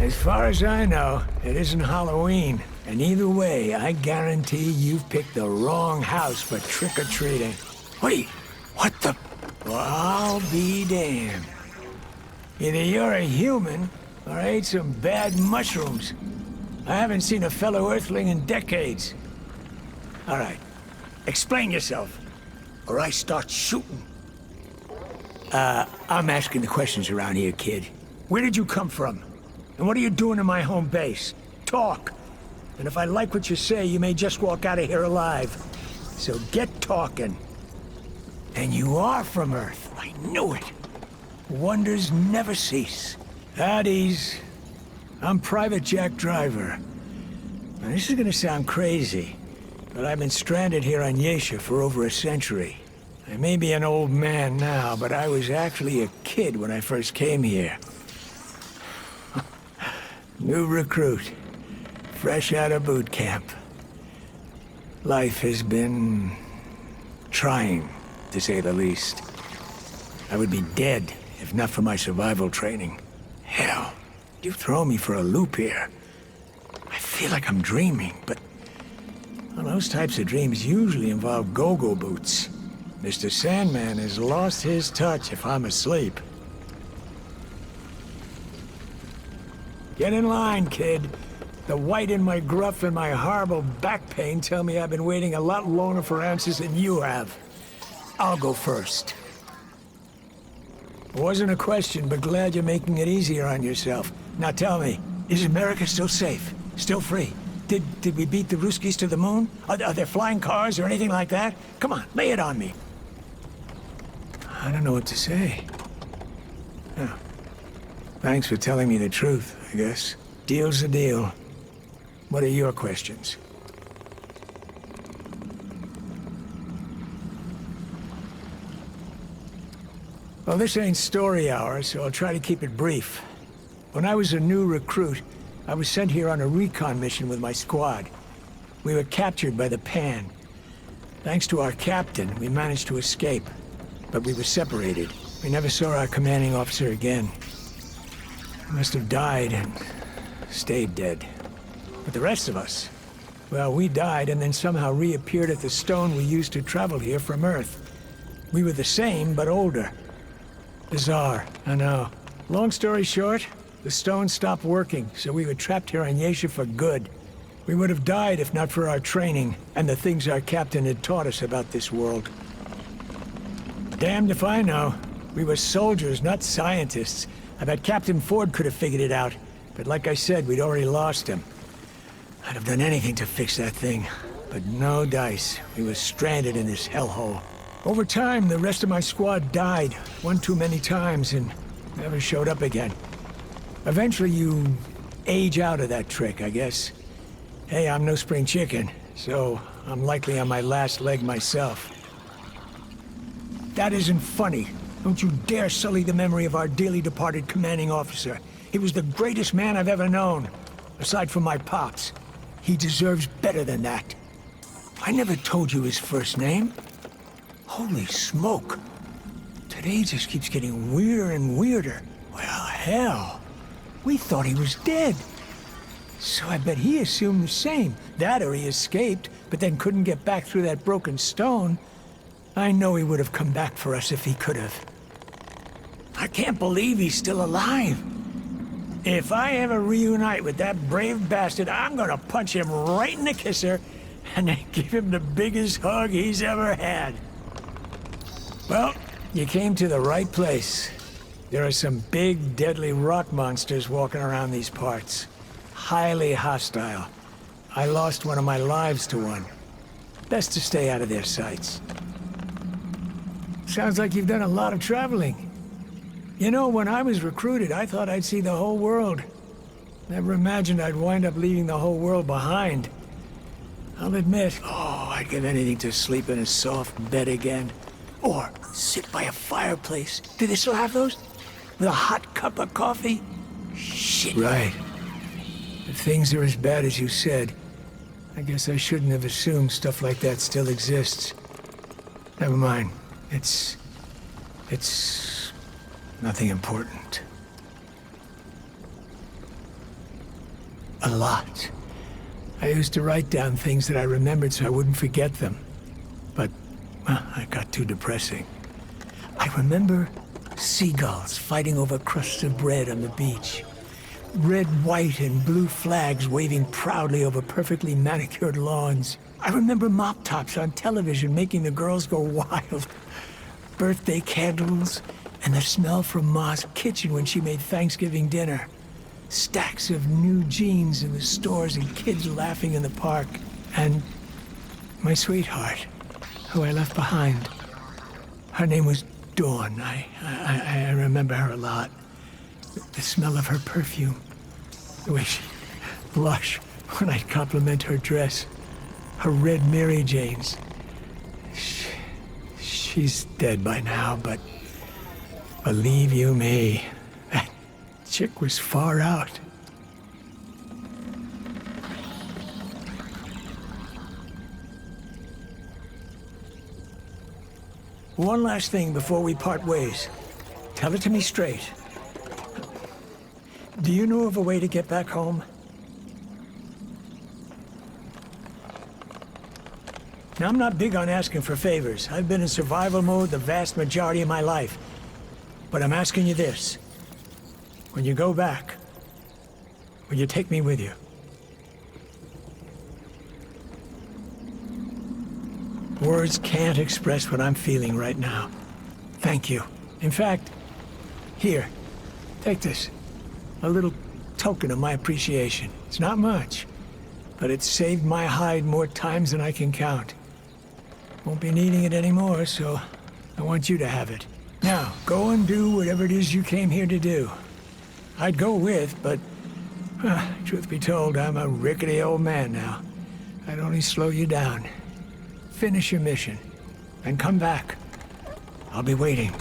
As far as I know, it isn't Halloween. And either way, I guarantee you've picked the wrong house for trick-or-treating. Wait, what the... Well, I'll be damned. Either you're a human, or I ate some bad mushrooms. I haven't seen a fellow Earthling in decades. All right, explain yourself, or I start shooting. I'm asking the questions around here, kid. Where did you come from? And what are you doing in my home base? Talk. And if I like what you say, you may just walk out of here alive. So get talking. And you are from Earth. I knew it. Wonders never cease. At ease. I'm Private Jack Driver. Now, this is gonna sound crazy, but I've been stranded here on Yesha for over a century. I may be an old man now, but I was actually a kid when I first came here. New recruit. Fresh out of boot camp. Life has been... trying, to say the least. I would be dead if not for my survival training. Hell, you throw me for a loop here. I feel like I'm dreaming, but... well, those types of dreams usually involve go-go boots. Mr. Sandman has lost his touch if I'm asleep. Get in line, kid. The white in my gruff and my horrible back pain tell me I've been waiting a lot longer for answers than you have. I'll go first. It wasn't a question, but glad you're making it easier on yourself. Now tell me, is America still safe? Still free? Did we beat the Ruskies to the moon? Are there flying cars or anything like that? Come on, lay it on me. I don't know what to say. Oh. Thanks for telling me the truth, I guess. Deal's a deal. What are your questions? Well, this ain't story hour, so I'll try to keep it brief. When I was a new recruit, I was sent here on a recon mission with my squad. We were captured by the Pan. Thanks to our captain, we managed to escape. But we were separated. We never saw our commanding officer again. He must have died and stayed dead. But the rest of us, well, we died and then somehow reappeared at the stone we used to travel here from Earth. We were the same, but older. Bizarre, I know. Long story short, the stone stopped working, so we were trapped here on Yesha for good. We would have died if not for our training, and the things our captain had taught us about this world. Damned if I know. We were soldiers, not scientists. I bet Captain Ford could have figured it out, but like I said, we'd already lost him. I'd have done anything to fix that thing, but no dice. We were stranded in this hellhole. Over time, the rest of my squad died, one too many times, and never showed up again. Eventually, you age out of that trick, I guess. Hey, I'm no spring chicken, so I'm likely on my last leg myself. That isn't funny. Don't you dare sully the memory of our dearly departed commanding officer. He was the greatest man I've ever known, aside from my pops. He deserves better than that. I never told you his first name. Holy smoke. Today just keeps getting weirder and weirder. Well, hell. We thought he was dead. So I bet he assumed the same. That or he escaped, but then couldn't get back through that broken stone. I know he would have come back for us if he could have. I can't believe he's still alive. If I ever reunite with that brave bastard, I'm gonna punch him right in the kisser and then give him the biggest hug he's ever had. Well, you came to the right place. There are some big, deadly rock monsters walking around these parts. Highly hostile. I lost one of my lives to one. Best to stay out of their sights. Sounds like you've done a lot of traveling. You know, when I was recruited, I thought I'd see the whole world. Never imagined I'd wind up leaving the whole world behind. I'll admit, I'd give anything to sleep in a soft bed again. Or sit by a fireplace. Do they still have those? With a hot cup of coffee? Shit. Right. If things are as bad as you said, I guess I shouldn't have assumed stuff like that still exists. Never mind. It's nothing important. A lot. I used to write down things that I remembered so I wouldn't forget them. But, well, it got too depressing. I remember seagulls fighting over crusts of bread on the beach. Red, white, and blue flags waving proudly over perfectly manicured lawns. I remember mop tops on television making the girls go wild. Birthday candles, and the smell from Ma's kitchen when she made Thanksgiving dinner. Stacks of new jeans in the stores and kids laughing in the park. And my sweetheart, who I left behind. Her name was Dawn. I remember her a lot. The smell of her perfume. The way she blushed when I'd compliment her dress. Her red Mary Janes. She's dead by now, but believe you me, that chick was far out. One last thing before we part ways. Tell it to me straight. Do you know of a way to get back home? Now, I'm not big on asking for favors. I've been in survival mode the vast majority of my life. But I'm asking you this. When you go back, will you take me with you? Words can't express what I'm feeling right now. Thank you. In fact, here, take this. A little token of my appreciation. It's not much, but it's saved my hide more times than I can count. Won't be needing it anymore, so I want you to have it. Now, go and do whatever it is you came here to do. I'd go with, but, truth be told, I'm a rickety old man now. I'd only slow you down. Finish your mission, and come back. I'll be waiting.